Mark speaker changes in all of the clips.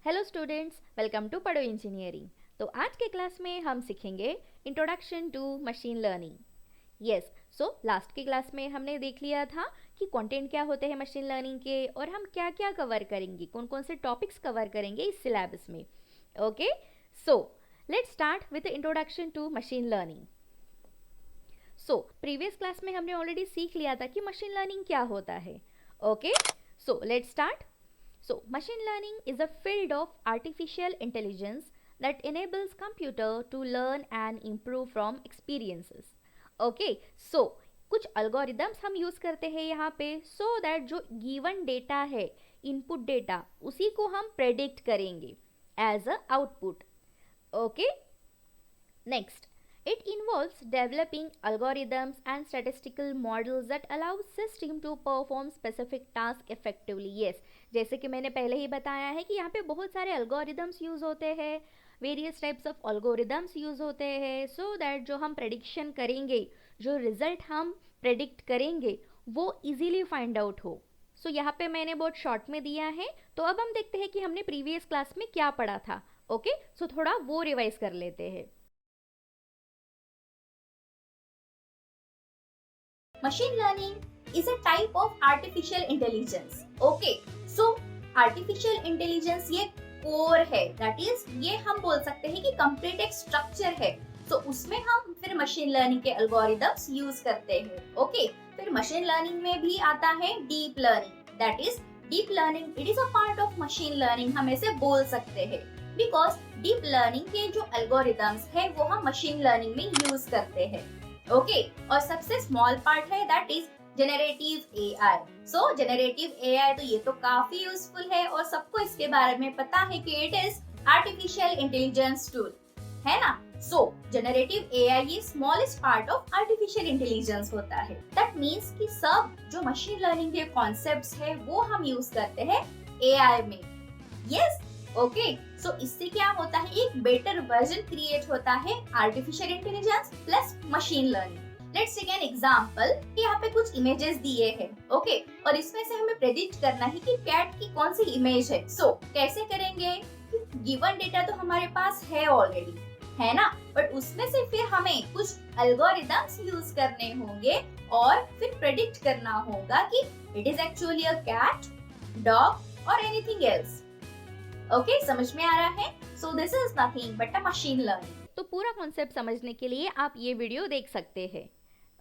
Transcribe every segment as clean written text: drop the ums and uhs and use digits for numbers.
Speaker 1: Hello students, welcome to Padho engineering. तो आज के क्लास में हम सीखेंगे introduction to machine learning. Yes, so last की क्लास में हमने देख लिया था कि कंटेंट क्या होते हैं मशीन लर्निंग के और हम क्या क्या कवर करेंगे, कौन कौन से टॉपिक्स कवर करेंगे इस सिलेबस में। Okay, so let's start with introduction to machine learning. So previous class में हमने ऑलरेडी सीख लिया था कि मशीन लर्निंग क्या होता है। Okay, so let's start. So, machine learning is a field of artificial intelligence that enables computer to learn and improve from experiences. Okay, so कुछ algorithms हम use करते हैं यहाँ पे so that जो given data है, input data, उसी को हम predict करेंगे as a output. Okay, next, it involves developing algorithms and statistical models that allow system to perform specific task effectively. Yes, जैसे कि मैंने पहले ही बताया है कि यहाँ पे बहुत सारे algorithms यूज होते हैं, various types of algorithms use होते हैं सो दैट जो हम प्रेडिक्शन करेंगे, जो रिजल्ट हम प्रेडिक्ट करेंगे वो इजीली फाइंड आउट हो। सो यहाँ पे मैंने बहुत शॉर्ट में दिया है। तो अब हम देखते हैं कि हमने प्रीवियस क्लास में क्या पढ़ा था। ओके, सो थोड़ा वो रिवाइज कर लेते हैं।
Speaker 2: Machine learning is a type of artificial intelligence. Okay, so artificial intelligence ये कोर है, that is ये हम बोल सकते हैं कि कंप्लीट एक स्ट्रक्चर है। तो उसमें हम फिर मशीन लर्निंग के एल्गोरिथम्स यूज करते हैं। ओके, फिर मशीन लर्निंग में भी आता है deep learning, that is deep learning it is a part of machine learning, हम ऐसे बोल सकते हैं बिकॉज डीप लर्निंग के जो एल्गोरिथम्स है वो हम मशीन लर्निंग में यूज करते हैं। ओके, और सबसे स्मॉल पार्ट है that is generative AI. So generative AI तो ये तो काफी यूजफुल है और सबको इसके बारे में पता है कि it is artificial intelligence tool, है ना। सो जनरेटिव एआई ये smallest part of artificial intelligence होता है। दैट मीन्स कि सब जो मशीन लर्निंग के कॉन्सेप्ट्स है वो हम यूज करते हैं एआई में। यस, ओके, सो इससे क्या होता है, एक बेटर वर्जन क्रिएट होता है artificial intelligence plus machine learning. Let's take an example कि यहाँ पे कुछ इमेजेस दिए हैं। ओके, और इसमें से हमें प्रेडिक्ट करना है कि कैट की कौन सी इमेज है। सो कैसे करेंगे, गिवन डेटा तो हमारे पास है ऑलरेडी, है ना, बट उसमें से फिर हमें कुछ एल्गोरिथम्स यूज करने होंगे और फिर प्रेडिक्ट करना होगा कि it is actually a cat, dog और एनीथिंग एल्स। ओके, समझ में आ रहा है। So this is nothing but a machine learning.
Speaker 1: तो पूरा कॉन्सेप्ट समझने के लिए आप ये वीडियो देख सकते हैं।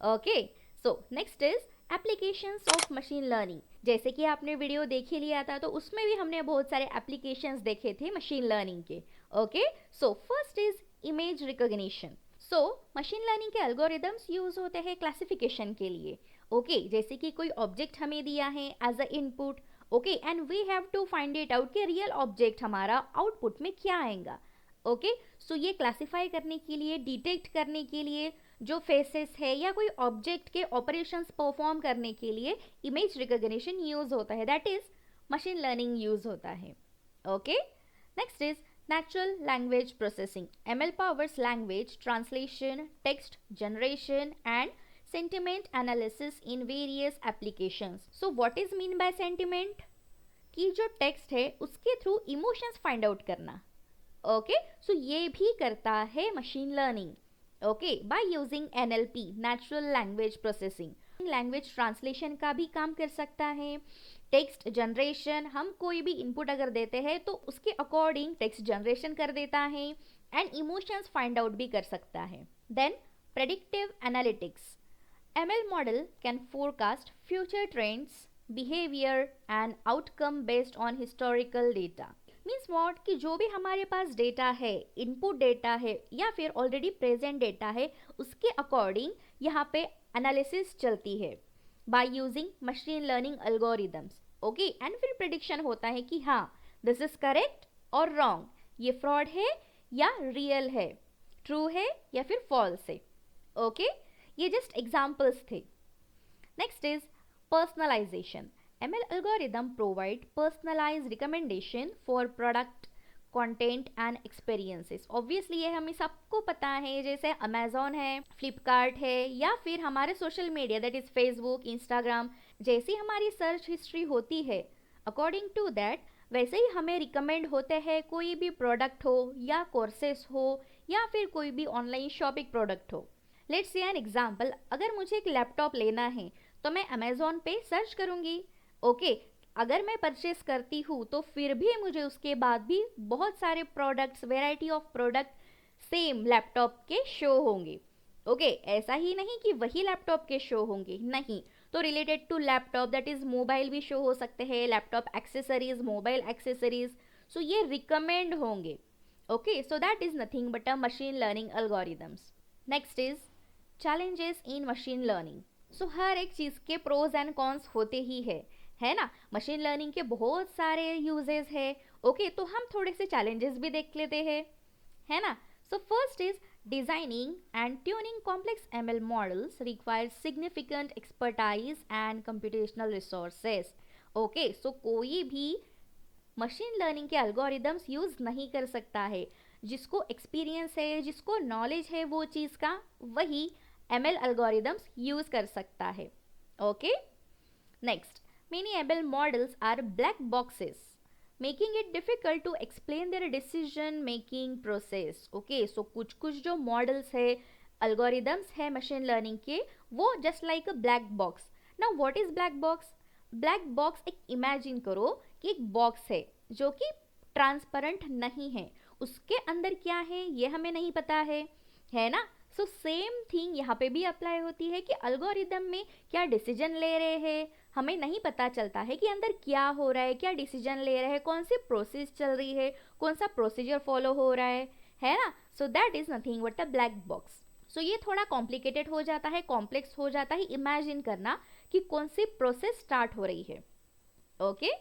Speaker 1: Okay, so next is applications of machine learning. जैसे कि आपने वीडियो देख ही लिया था तो उसमें भी हमने बहुत सारे एप्लीकेशंस देखे थे मशीन लर्निंग के। Okay, so first is image recognition. So machine learning के एल्गोरिदम्स यूज होते हैं क्लासिफिकेशन के लिए। ओके, जैसे कि कोई ऑब्जेक्ट हमें दिया है as a input, okay, and we have to find it out कि रियल ऑब्जेक्ट हमारा आउटपुट में क्या आएगा। ओके, सो ये क्लासिफाई करने के लिए, डिटेक्ट करने के लिए, जो फेसेस है या कोई ऑब्जेक्ट के ऑपरेशंस परफॉर्म करने के लिए इमेज रिकॉग्निशन यूज होता है, that is machine learning use होता है। Okay, next is natural language processing. ML powers language translation, text generation and sentiment analysis in various applications. So what is mean by sentiment? कि जो text है उसके through emotions find out करना। Okay, सो ये भी करता है machine learning. Okay, by using NLP, natural language processing. Language translation का भी काम कर सकता है। टेक्स्ट जनरेशन, हम कोई भी इनपुट अगर देते हैं तो उसके अकॉर्डिंग टेक्स्ट जनरेशन कर देता है एंड इमोशंस फाइंड आउट भी कर सकता है। Then predictive analytics. ML model can forecast future trends, behavior and outcome based on historical data. Means what कि जो भी हमारे पास डेटा है, इनपुट डेटा है या फिर ऑलरेडी प्रेजेंट डेटा है, उसके अकॉर्डिंग यहाँ पे एनालिसिस चलती है by using machine learning algorithms. Okay, and फिर प्रिडिक्शन होता है कि हाँ दिस इज करेक्ट और रॉन्ग, ये फ्रॉड है या रियल है, ट्रू है या फिर फॉल्स है। ओके, ये जस्ट एग्जाम्पल्स थे। Next is personalisation. ML algorithm provide personalized recommendation for product, content and experiences. Obviously ये हमें सबको पता है, जैसे Amazon है, Flipkart है या फिर हमारे social media that is Facebook, Instagram, जैसी हमारी सर्च हिस्ट्री होती है अकॉर्डिंग टू दैट वैसे ही हमें रिकमेंड होते हैं कोई भी प्रोडक्ट हो या कोर्सेस हो या फिर कोई भी ऑनलाइन शॉपिंग प्रोडक्ट हो। लेट्स से एन एग्जांपल, अगर मुझे एक लैपटॉप लेना है तो मैं अमेज़ॉन पे सर्च करूँगी। ओके, अगर मैं परचेस करती हूँ तो फिर भी मुझे उसके बाद भी बहुत सारे products, variety of product same laptop के शो होंगे। ओके, ऐसा ही नहीं कि वही लैपटॉप के शो होंगे, नहीं। तो related to laptop, that is mobile भी शो हो सकते हैं, laptop accessories, mobile accessories, so ये रिकमेंड होंगे। Okay, so that is nothing but a machine learning algorithms. Next is challenges in machine learning. So हर एक चीज़ के प्रोज एंड कॉन्स होते ही है ना। मशीन लर्निंग के बहुत सारे यूजेस है। ओके, तो हम थोड़े से चैलेंजेस भी देख लेते हैं, है ना। So first is designing and tuning complex ML models requires significant expertise and computational resources. Okay, so कोई भी मशीन लर्निंग के अल्गोरिदम्स यूज नहीं कर सकता है। जिसको एक्सपीरियंस है, जिसको नॉलेज है वो चीज़ का, वही ML algorithms यूज कर सकता है। Okay, next, many ML models are black boxes making it difficult to explain their decision making process. Okay, so कुछ कुछ जो मॉडल्स है, अल्गोरिदम्स है मशीन लर्निंग के, वो just like a black box. Now what is black box? Black box, एक imagine करो कि एक बॉक्स है जो कि ट्रांसपेरेंट नहीं है, उसके अंदर क्या है ये हमें नहीं पता है ना। सो सेम थिंग यहाँ पे भी अप्लाई होती है कि अल्गोरिदम में क्या डिसीजन ले रहे हैं, हमें नहीं पता चलता है कि अंदर क्या हो रहा है, क्या डिसीजन ले रहे हैं, कौन सी प्रोसेस चल रही है, कौन सा प्रोसीजर फॉलो हो रहा है ना। So that is nothing but a black box. So ये थोड़ा कॉम्प्लिकेटेड हो जाता है, कॉम्प्लेक्स हो जाता है इमेजिन करना कि कौन सी प्रोसेस स्टार्ट हो रही है। Okay,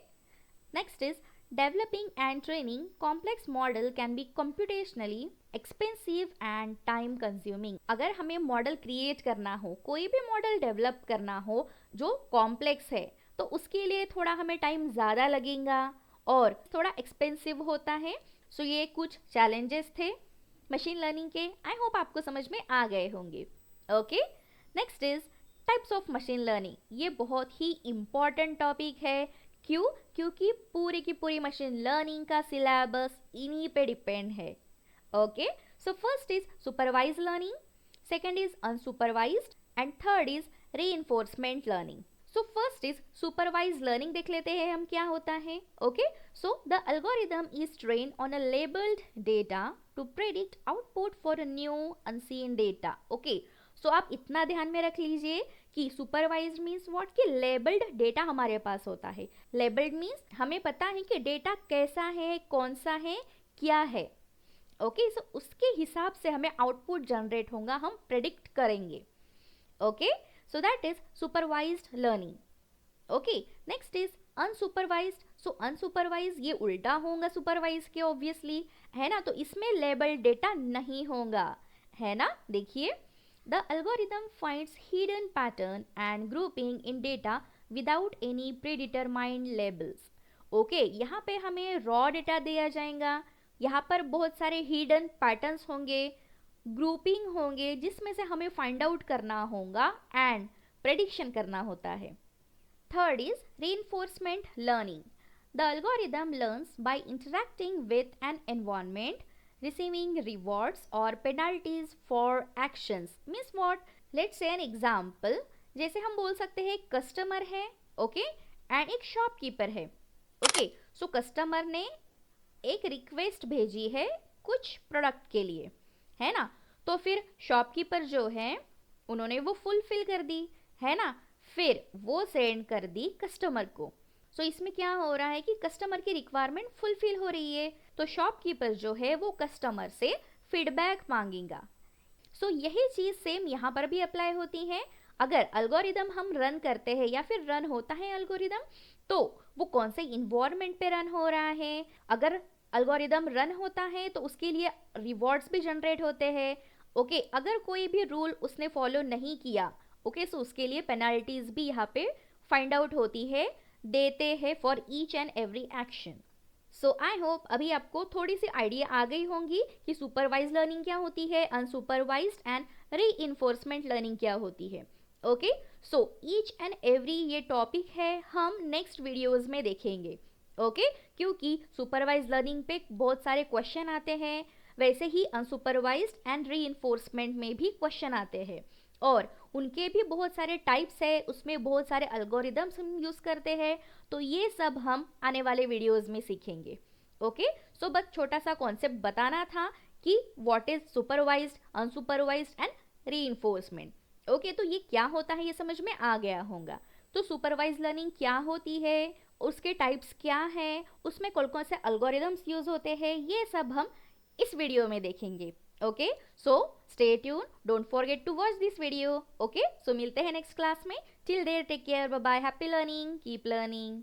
Speaker 1: next is developing and training complex model can be computationally expensive and time consuming। अगर हमें मॉडल क्रिएट करना हो, कोई भी मॉडल डेवलप करना हो जो कॉम्प्लेक्स है, तो उसके लिए थोड़ा हमें टाइम ज़्यादा लगेगा और थोड़ा एक्सपेंसिव होता है। सो ये कुछ चैलेंजेस थे मशीन लर्निंग के। आई होप आपको समझ में आ गए होंगे। Okay, next is types of machine learning. ये बहुत ही इम्पॉर्टेंट टॉपिक है। क्यों? क्योंकि पूरी की पूरी मशीन लर्निंग का सिलेबस इन्हीं पे डिपेंड है। Okay, so first is supervise learning, second is unsupervised and third is reinforcement learning. So first is supervise learning, देख लेते हैं हम क्या होता है। Okay, so the algorithm is train on a labelled data to predict output for a new unseen data. Okay, so आप इतना ध्यान में रख लीजिए कि सुपरवाइज मीन्स व्हाट, कि लेबल्ड डेटा हमारे पास होता है। लेबल्ड मीन्स हमें पता है कि डेटा कैसा है, कौन सा है, क्या है। ओके, सो उसके हिसाब से हमें आउटपुट जनरेट होगा, हम प्रेडिक्ट करेंगे। Okay, so that is supervised learning. Okay, next is unsupervised. So unsupervised ये उल्टा होगा सुपरवाइज के ऑब्वियसली, है ना। तो इसमें लेबल्ड डेटा नहीं होगा, है ना। देखिए, the algorithm finds hidden pattern and grouping in data without any predetermined labels। Okay, यहाँ पे हमें रॉ डेटा दिया जाएगा, यहाँ पर बहुत सारे हिडन पैटर्न्स होंगे, ग्रुपिंग होंगे, जिसमें से हमें फाइंड आउट करना होगा एंड प्रेडिक्शन करना होता है। Third is reinforcement learning। The algorithm learns by interacting with an environment, receiving rewards or penalties for actions। Means what? Let's say an example, जैसे हम बोल सकते हैं कस्टमर है, ओके, एंड एक शॉपकीपर है। ओके, सो कस्टमर ने एक रिक्वेस्ट भेजी है कुछ प्रोडक्ट के लिए, है ना। तो फिर शॉपकीपर जो है उन्होंने वो फुलफिल कर दी, है ना। फिर वो सेंड कर दी कस्टमर को। सो इसमें क्या हो रहा है कि कस्टमर की रिक्वायरमेंट फुलफिल हो रही है, तो शॉपकीपर जो है वो कस्टमर से फीडबैक मांगेगा। सो यही चीज़ सेम यहाँ पर भी अप्लाई होती है। अगर अल्गोरिदम हम रन करते हैं या फिर रन होता है अल्गोरिदम, तो वो कौन से इन्वायरमेंट पे रन हो रहा है। अगर अल्गोरिदम रन होता है तो उसके लिए रिवॉर्ड्स भी जनरेट होते हैं। ओके, अगर कोई भी रूल उसने फॉलो नहीं किया, ओके, सो उसके लिए पेनल्टीज भी यहाँ पे फाइंड आउट होती है, देते हैं for each and every action. So I hope अभी आपको थोड़ी सी आइडिया आ गई होंगी कि सुपरवाइज लर्निंग क्या होती है, अनसुपरवाइज्ड एंड रीइंफोर्समेंट लर्निंग क्या होती है। Okay, so each and every ये टॉपिक है हम नेक्स्ट वीडियोस में देखेंगे। ओके क्योंकि सुपरवाइज लर्निंग पे बहुत सारे क्वेश्चन आते हैं, वैसे ही अनसुपरवाइज्ड एंड रीइंफोर्समेंट में भी क्वेश्चन आते हैं और उनके भी बहुत सारे टाइप्स है, उसमें बहुत सारे अल्गोरिदम्स हम यूज़ करते हैं। तो ये सब हम आने वाले वीडियोस में सीखेंगे। ओके सो बस छोटा सा कॉन्सेप्ट बताना था कि what is supervised, unsupervised and reinforcement. Okay तो ये क्या होता है ये समझ में आ गया होगा। तो सुपरवाइज लर्निंग क्या होती है, उसके टाइप्स क्या हैं, उसमें कौन कौन से अल्गोरिदम्स यूज होते हैं, ये सब हम इस वीडियो में देखेंगे। Okay so stay tune, don't forget to watch this video. Okay so मिलते हैं नेक्स्ट क्लास में। Till there take care, bye bye, happy learning, keep learning.